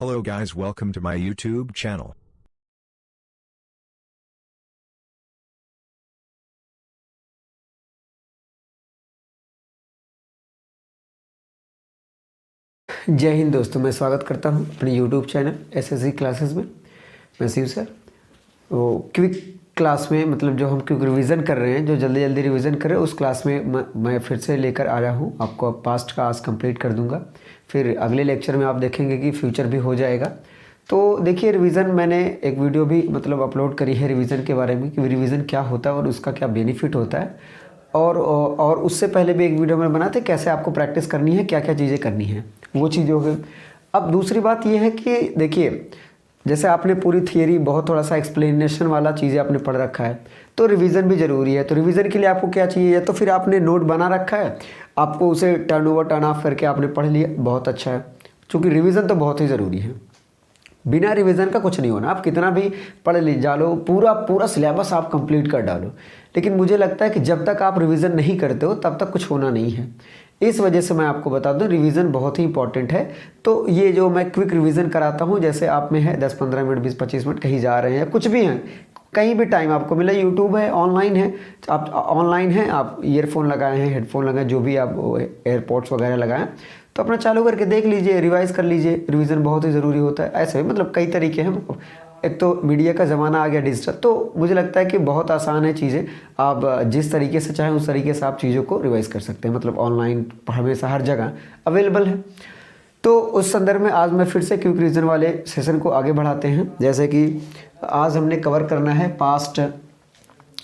Hello guys, welcome to my YouTube channel. जय हिंद दोस्तों, मैं स्वागत करता हूं अपने YouTube चैनल एसएससी क्लासेस में। मैं शिव सर। तो क्विक क्लास में मतलब जो हम क्विक रिवीजन कर रहे हैं, जो जल्दी जल्दी रिवीजन कर रहे हैं, उस क्लास में मैं फिर से लेकर आ रहा हूं। आपको पास्ट का आज कंप्लीट कर दूंगा, फिर अगले लेक्चर में आप देखेंगे कि फ्यूचर भी हो जाएगा। तो देखिए, रिवीजन मैंने एक वीडियो भी मतलब अपलोड करी है रिवीजन के बारे में कि रिवीजन क्या होता है और उसका क्या बेनिफिट होता है। और उससे पहले भी एक वीडियो मैंने बनाया था कैसे आपको प्रैक्टिस करनी है, क्या क्या चीज़ें करनी है, वो चीज़ हो गई। अब दूसरी बात ये है कि देखिए, जैसे आपने पूरी थियरी बहुत थोड़ा सा एक्सप्लेनेशन वाला चीज़ें आपने पढ़ रखा है, तो रिवीजन भी ज़रूरी है। तो रिवीजन के लिए आपको क्या चाहिए, या तो फिर आपने नोट बना रखा है, आपको उसे टर्न ओवर टर्न ऑफ करके आपने पढ़ लिया, बहुत अच्छा है। क्योंकि रिवीजन तो बहुत ही ज़रूरी है, बिना रिवीजन का कुछ नहीं होना। आप कितना भी पढ़ ली डालो, पूरा पूरा सिलेबस आप कंप्लीट कर डालो, लेकिन मुझे लगता है कि जब तक आप रिवीजन नहीं करते हो तब तक कुछ होना नहीं है। इस वजह से मैं आपको बता दूं, रिवीजन बहुत ही इंपॉर्टेंट है। तो ये जो मैं क्विक रिवीजन कराता हूं, जैसे आप में है 10-15 मिनट, 20-25 मिनट, कहीं जा रहे हैं, कुछ भी हैं, कहीं भी टाइम आपको मिला, यूट्यूब है, ऑनलाइन है, आप ऑनलाइन हैं, आप ईयरफोन लगाए हैं, हेडफोन लगाए, जो भी आप एयरपोर्ट्स वगैरह लगाएं, तो अपना चालू करके देख लीजिए, रिवाइज कर लीजिए। रिवीजन बहुत ही ज़रूरी होता है। ऐसे मतलब कई तरीके हैं। एक तो मीडिया का ज़माना आ गया, डिजिटल, तो मुझे लगता है कि बहुत आसान है चीज़ें। आप जिस तरीके से चाहें उस तरीके से आप चीज़ों को रिवाइज कर सकते हैं। मतलब ऑनलाइन हमेशा हर जगह अवेलेबल है। तो उस संदर्भ में आज मैं फिर से क्विक रिवीजन वाले सेशन को आगे बढ़ाते हैं। जैसे कि आज हमने कवर करना है पास्ट,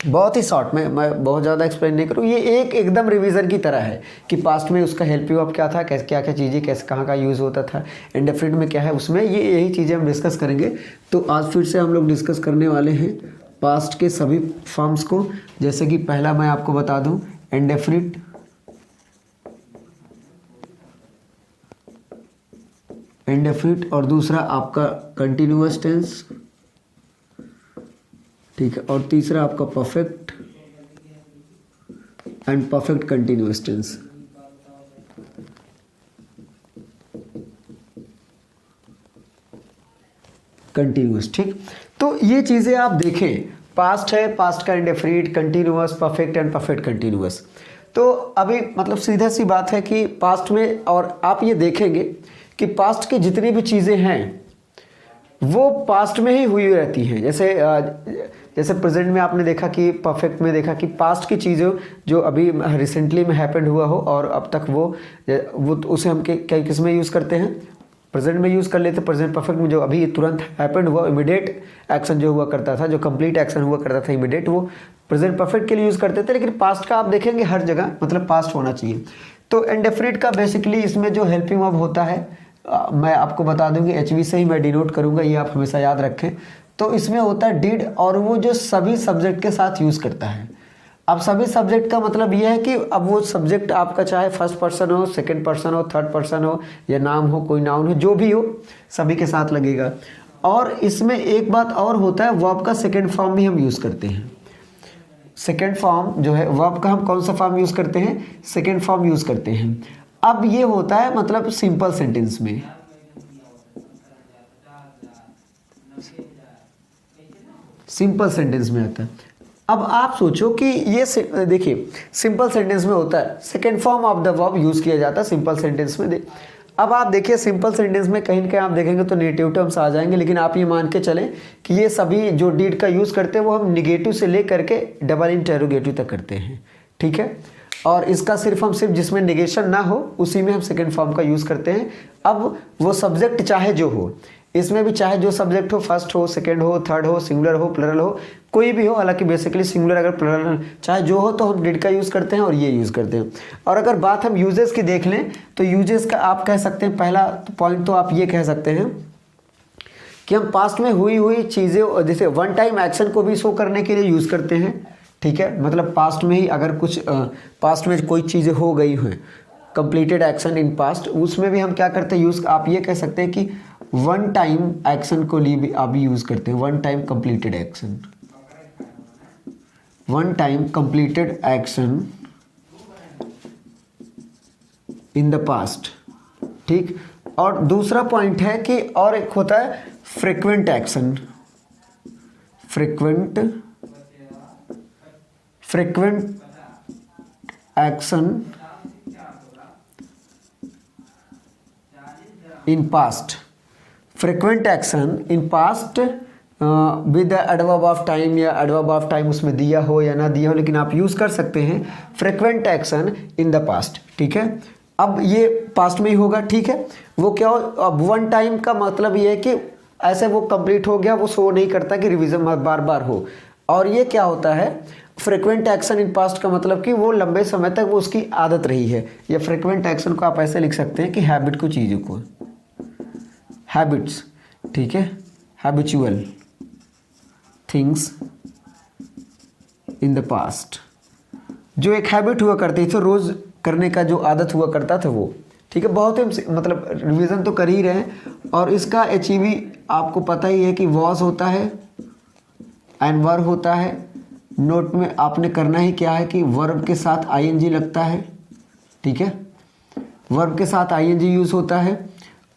बहुत ही शॉर्ट में, मैं बहुत ज़्यादा एक्सप्लेन नहीं करूँ। ये एक एकदम रिवीजन की तरह है कि पास्ट में उसका हेल्प यू अप क्या था, कैसे क्या क्या चीज़ें, कैसे कहाँ का यूज़ होता था, इंडेफिनिट में क्या है, उसमें ये यही चीज़ें हम डिस्कस करेंगे। तो आज फिर से हम लोग डिस्कस करने वाले हैं पास्ट के सभी फॉर्म्स को। जैसे कि पहला मैं आपको बता दूँ, इंडेफिनिट, इंडेफिनिट, और दूसरा आपका कंटिन्यूअस टेंस, ठीक है, और तीसरा आपका perfect and perfect continuous tense. Continuous, ठीक। तो ये चीज़ें आप देखें, पास्ट है, पास्ट का indefinite, continuous, perfect and perfect continuous. तो अभी मतलब सीधा सी बात है कि पास्ट में, और आप ये देखेंगे कि पास्ट की जितनी भी चीज़ें हैं वो पास्ट में ही हुई रहती हैं। जैसे प्रेजेंट में आपने देखा कि परफेक्ट में देखा कि पास्ट की चीज़ें जो अभी रिसेंटली में हैपेंड हुआ हो और अब तक वो उसे हम किस में यूज़ करते हैं, प्रेजेंट में यूज़ कर लेते हैं। प्रेजेंट परफेक्ट में जो अभी तुरंत हैपेंड हुआ, इमीडिएट एक्शन जो हुआ करता था, जो कंप्लीट एक्शन हुआ करता था इमीडिएट, वो प्रेजेंट परफेक्ट के लिए यूज़ करते थे। लेकिन पास्ट का आप देखेंगे हर जगह मतलब पास्ट होना चाहिए। तो इंडेफिनिट का बेसिकली इसमें जो हेल्पिंग वर्ब होता है, मैं आपको बता दूंगी, एचवी से ही मैं डिनोट करूंगा, ये आप हमेशा याद रखें। तो इसमें होता है डिड, और वो जो सभी सब्जेक्ट के साथ यूज़ करता है। अब सभी सब्जेक्ट का मतलब ये है कि अब वो सब्जेक्ट आपका चाहे फर्स्ट पर्सन हो, सेकंड पर्सन हो, थर्ड पर्सन हो, या नाम हो, कोई नाउन हो, जो भी हो, सभी के साथ लगेगा। और इसमें एक बात और होता है, वर्ब का सेकेंड फॉर्म भी हम यूज़ करते हैं। सेकेंड फॉर्म जो है वर्ब का, हम कौन सा फॉर्म यूज़ करते हैं, सेकेंड फॉर्म यूज़ करते हैं। अब ये होता है मतलब सिंपल सेंटेंस में, सिंपल सेंटेंस में आता है। अब आप सोचो कि ये देखिए, सिंपल सेंटेंस में होता है second form of the verb use किया जाता है सिंपल सेंटेंस में। अब आप देखिए, सिंपल सेंटेंस में कहीं ना कहीं आप देखेंगे तो नेगेटिव टर्म्स आ जाएंगे, लेकिन आप ये मान के चलें कि ये सभी जो डीड का यूज़ करते हैं वो हम निगेटिव से ले करके डबल इंटेरोगेटिव तक करते हैं, ठीक है। और इसका सिर्फ जिसमें निगेशन ना हो उसी में हम सेकेंड फॉर्म का यूज़ करते हैं। अब वो सब्जेक्ट चाहे जो हो, इसमें भी चाहे जो सब्जेक्ट हो, फर्स्ट हो, सेकंड हो, थर्ड हो, सिंगुलर हो, प्लरल हो, कोई भी हो, हालांकि बेसिकली सिंगुलर अगर प्लरल चाहे जो हो तो हम डिड का यूज़ करते हैं और ये यूज़ करते हैं। और अगर बात हम यूजेस की देख लें तो यूजेस का आप कह सकते हैं, पहला पॉइंट तो आप ये कह सकते हैं कि हम पास्ट में हुई चीज़ें, जैसे वन टाइम एक्शन को भी शो करने के लिए यूज़ करते हैं, ठीक है। मतलब पास्ट में ही अगर कुछ पास्ट में कोई चीज़ें हो गई हैं, कंप्लीटेड एक्शन इन पास्ट, उसमें भी हम क्या करते हैं यूज़, आप ये कह सकते हैं कि वन टाइम एक्शन को लिए भी आप यूज़ करते हैं, one time completed action, one time completed action in the past, ठीक। और दूसरा पॉइंट है कि और एक होता है frequent action. Frequent action in past. Frequent action in past with adverb of time, या एडवर्ब ऑफ टाइम उसमें दिया हो या ना दिया हो, लेकिन आप यूज़ कर सकते हैं frequent action in the past. ठीक है, अब ये पास्ट में ही होगा। ठीक है, वो क्या हो, अब वन टाइम का मतलब ये है कि ऐसे वो कंप्लीट हो गया, वो शो नहीं करता कि रिवीजन बार बार हो। और ये क्या होता है, फ्रीक्वेंट एक्शन इन पास्ट का मतलब कि वो लंबे समय तक वो उसकी आदत रही है। या फ्रीक्वेंट एक्शन को आप ऐसे लिख सकते हैं कि हैबिट को, चीज़ों को, हैबिट्स। ठीक है, habitual things in the past, जो एक हैबिट हुआ करती थी, रोज़ करने का जो आदत हुआ करता था वो। ठीक है, बहुत ही मतलब रिवीजन तो कर ही रहे हैं। और इसका HEV आपको पता ही है कि वॉज होता है एंड वर होता है। नोट में आपने करना ही क्या है कि वर्ब के साथ ING लगता है। ठीक है, वर्ब के साथ ING यूज़ होता है।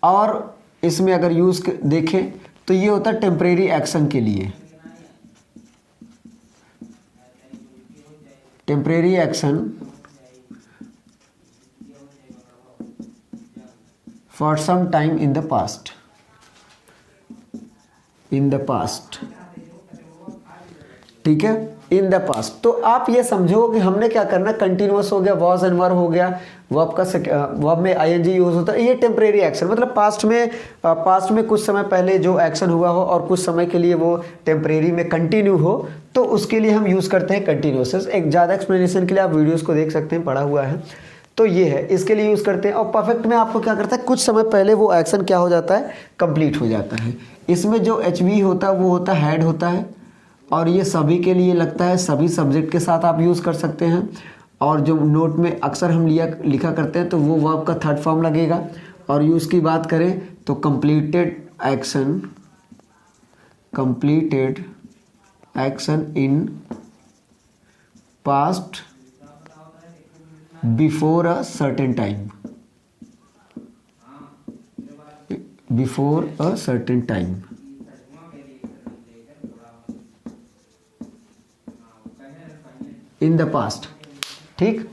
और इसमें अगर यूज़ देखें तो ये होता है टेम्परेरी एक्शन के लिए। Temporary action for some time in the past, in the past. ठीक है, इन द पास्ट। तो आप ये समझो कि हमने क्या करना, कंटिन्यूअस हो गया, वॉज एंड वर हो गया, वर्ब में ING यूज होता है। ये टेम्परेरी एक्शन मतलब पास्ट में कुछ समय पहले जो एक्शन हुआ हो और कुछ समय के लिए वो टेम्परेरी में कंटिन्यू हो, तो उसके लिए हम यूज़ करते हैं कंटिन्यूअस। एक ज़्यादा एक्सप्लेनेशन के लिए आप वीडियोज़ को देख सकते हैं, पढ़ा हुआ है। तो ये है, इसके लिए यूज़ करते हैं। और परफेक्ट में आपको क्या करता है, कुछ समय पहले वो एक्शन क्या हो जाता है, कंप्लीट हो जाता है। इसमें जो HV होता है वो होता है हैड होता है। और ये सभी के लिए लगता है, सभी सब्जेक्ट के साथ आप यूज़ कर सकते हैं। और जो नोट में अक्सर हम लिखा करते हैं तो वो वर्ब का थर्ड फॉर्म लगेगा। और यूज़ की बात करें तो completed action in past before a certain time, before a certain time. In the past. ठीक,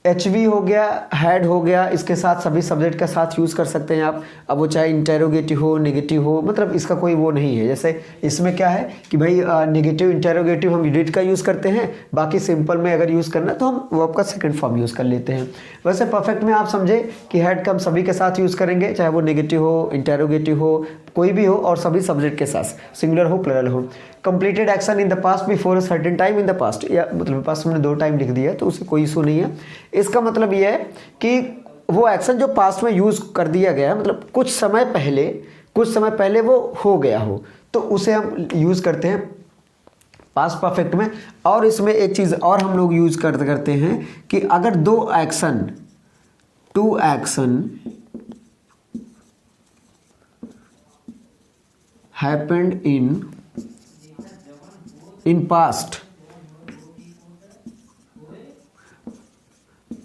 HV हो गया, हैड हो गया, इसके साथ सभी सब्जेक्ट के साथ यूज़ कर सकते हैं आप। अब वो चाहे इंटेरोगेटिव हो, नेगेटिव हो, मतलब इसका कोई वो नहीं है। जैसे इसमें क्या है कि भाई नेगेटिव इंटेरोगेटिव हम डिड का यूज़ करते हैं, बाकी सिंपल में अगर यूज़ करना तो हम वर्ब का सेकंड फॉर्म यूज़ कर लेते हैं। वैसे परफेक्ट में आप समझे कि हैड का हम सभी के साथ यूज़ करेंगे, चाहे वो नेगेटिव हो, इंटेरोगेटिव हो, कोई भी हो, और सभी सब्जेक्ट के साथ, सिंगुलर हो प्लुरल हो। Completed action in the past before a certain time in the past, या मतलब पास्ट हमने 2 टाइम लिख दिया तो उसे कोई इशू नहीं है। इसका मतलब ये है कि वो एक्शन जो पास्ट में यूज़ कर दिया गया है, मतलब कुछ समय पहले वो हो गया हो, तो उसे हम यूज़ करते हैं पास्ट परफेक्ट में। और इसमें एक चीज़ और हम लोग यूज़ करते हैं कि अगर 2 action happened in past,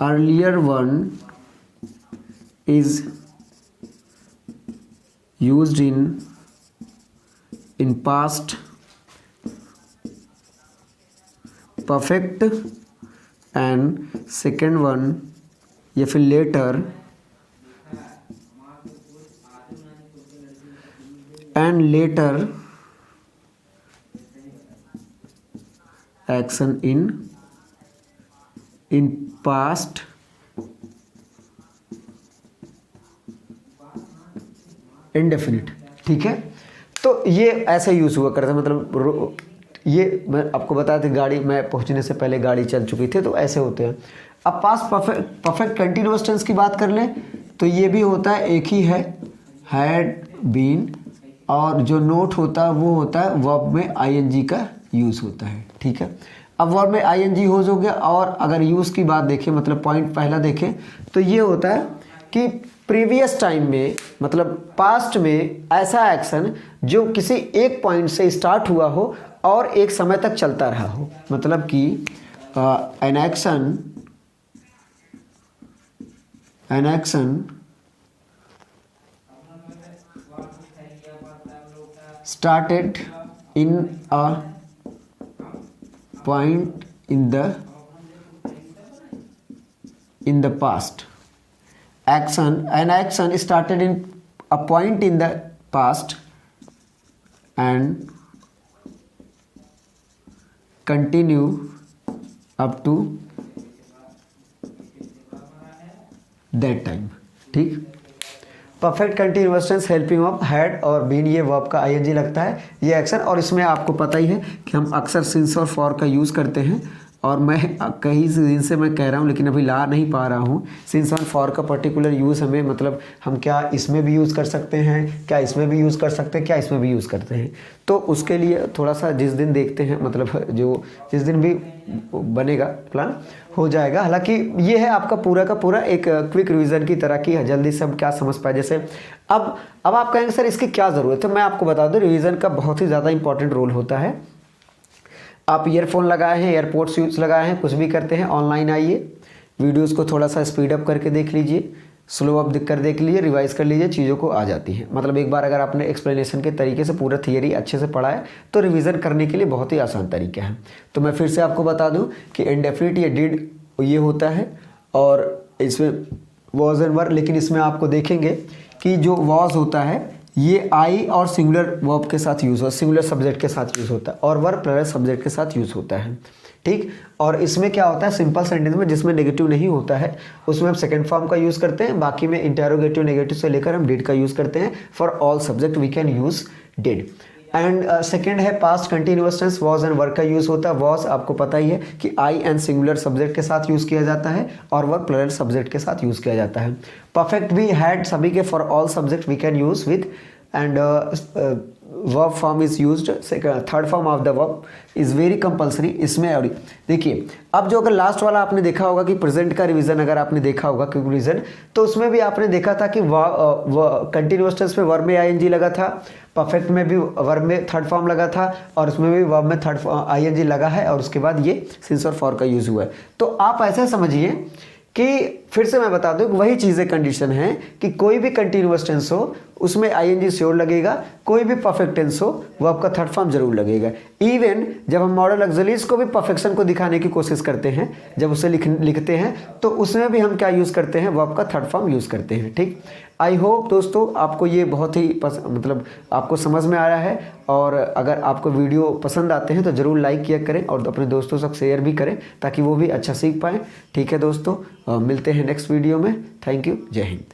earlier one is used in past perfect, and second one या फिर later and later action in past indefinite। ठीक है, तो ये ऐसे यूज़ हुआ करता है। मतलब ये मैं आपको बता दें, गाड़ी में पहुंचने से पहले गाड़ी चल चुकी थी, तो ऐसे होते हैं। अब पास्ट परफेक्ट कंटिन्यूअस टेंस की बात कर लें तो ये भी होता है, एक ही है, हैड बीन, और जो नोट होता है वो होता है वर्ब में ING का यूज़ होता है। ठीक है, अब वर्ब में ING यूज़ हो गया। और अगर यूज़ की बात देखें, मतलब पॉइंट पहला देखें तो ये होता है कि प्रीवियस टाइम में, मतलब पास्ट में ऐसा एक्शन जो किसी एक पॉइंट से स्टार्ट हुआ हो और एक समय तक चलता रहा हो। मतलब कि an action started in a point in the past. An action started in a point in the past and continue up to that time. ठीक, perfect continuous tense helping verb had और बीन, ये verb का ING लगता है ये action. और इसमें आपको पता ही है कि हम अक्सर सिंस और फॉर का यूज़ करते हैं, और मैं कई दिन से मैं कह रहा हूँ लेकिन अभी ला नहीं पा रहा हूँ। सिंस और फॉर का पर्टिकुलर यूज़ हमें मतलब हम क्या इसमें भी यूज़ कर सकते हैं, क्या इसमें भी यूज़ कर सकते हैं, क्या इसमें भी यूज़ करते हैं, तो उसके लिए थोड़ा सा जिस दिन देखते हैं मतलब जो जिस दिन भी बनेगा प्लान हो जाएगा। हालांकि ये है आपका पूरा का पूरा एक क्विक रिवीजन की तरह की, जल्दी से हम क्या समझ पाए। जैसे अब आप कहेंगे सर इसकी क्या ज़रूरत है, मैं आपको बता दूं रिवीजन का बहुत ही ज़्यादा इंपॉर्टेंट रोल होता है। आप ईयरफोन लगाए हैं, एयरपोर्ट्स यूज लगाए हैं, कुछ भी करते हैं, ऑनलाइन आइए, वीडियोस को थोड़ा सा स्पीड अप करके देख लीजिए, स्लो अप कर देख लीजिए, रिवाइज कर लीजिए, चीज़ों को आ जाती हैं। मतलब एक बार अगर आपने एक्सप्लेनेशन के तरीके से पूरा थियरी अच्छे से पढ़ा है तो रिवीजन करने के लिए बहुत ही आसान तरीका है। तो मैं फिर से आपको बता दूं कि इंडेफिनिट या डिड ये होता है और इसमें वॉज एंड वर, लेकिन इसमें आपको देखेंगे कि जो वॉज होता है ये आई और सिंगुलर वर्ब के साथ यूज़ हो, सिंगुलर सब्जेक्ट के साथ यूज़ होता है, और वर प्लूरल सब्जेक्ट के साथ यूज़ होता है। ठीक, और इसमें क्या होता है सिंपल सेंटेंस में जिसमें नेगेटिव नहीं होता है उसमें हम सेकंड फॉर्म का यूज़ करते हैं, बाकी में इंटेरोगेटिव नेगेटिव से लेकर हम डिड का यूज़ करते हैं। For all subject we can use did. And second है past continuous tense, was and work का यूज़ होता है। वॉज आपको पता ही है कि आई एंड सिंगुलर सब्जेक्ट के साथ यूज़ किया जाता है और वर्क प्लूरल सब्जेक्ट के साथ यूज़ किया जाता है। परफेक्ट भी हैड सभी के for all subject we can use with, and verb form is used, third form of the verb is very compulsory। इसमें और देखिए अब जो अगर लास्ट वाला आपने देखा होगा कि प्रेजेंट का रिवीजन अगर आपने देखा होगा क्विक रिवीजन, तो उसमें भी आपने देखा था कि कंटिन्यूअस टेंस में वर्ब में आईएनजी लगा था, परफेक्ट में भी वर्ब में थर्ड फॉर्म लगा था, और उसमें भी वर्ब में थर्ड आईएनजी लगा है, और उसके बाद ये सिंस और फॉर का यूज़ हुआ है। तो आप ऐसे समझिए कि फिर से मैं बता दूं कि वही चीज़ें कंडीशन है कि कोई भी कंटिन्यूअस टेंस हो उसमें आईएनजी श्योर लगेगा, कोई भी परफेक्ट टेंस हो वो आपका थर्ड फॉर्म जरूर लगेगा। इवन जब हम मॉडल ऑक्सिलरीज को भी परफेक्शन को दिखाने की कोशिश करते हैं, जब उसे लिखते हैं तो उसमें भी हम क्या यूज़ करते हैं, वो आपका थर्ड फॉर्म यूज़ करते हैं। ठीक, आई होप दोस्तों आपको ये बहुत ही मतलब आपको समझ में आया है, और अगर आपको वीडियो पसंद आते हैं तो ज़रूर लाइक किया करें और अपने दोस्तों से शेयर भी करें ताकि वो भी अच्छा सीख पाएँ। ठीक है दोस्तों, मिलते हैं नेक्स्ट वीडियो में। थैंक यू, जय हिंद।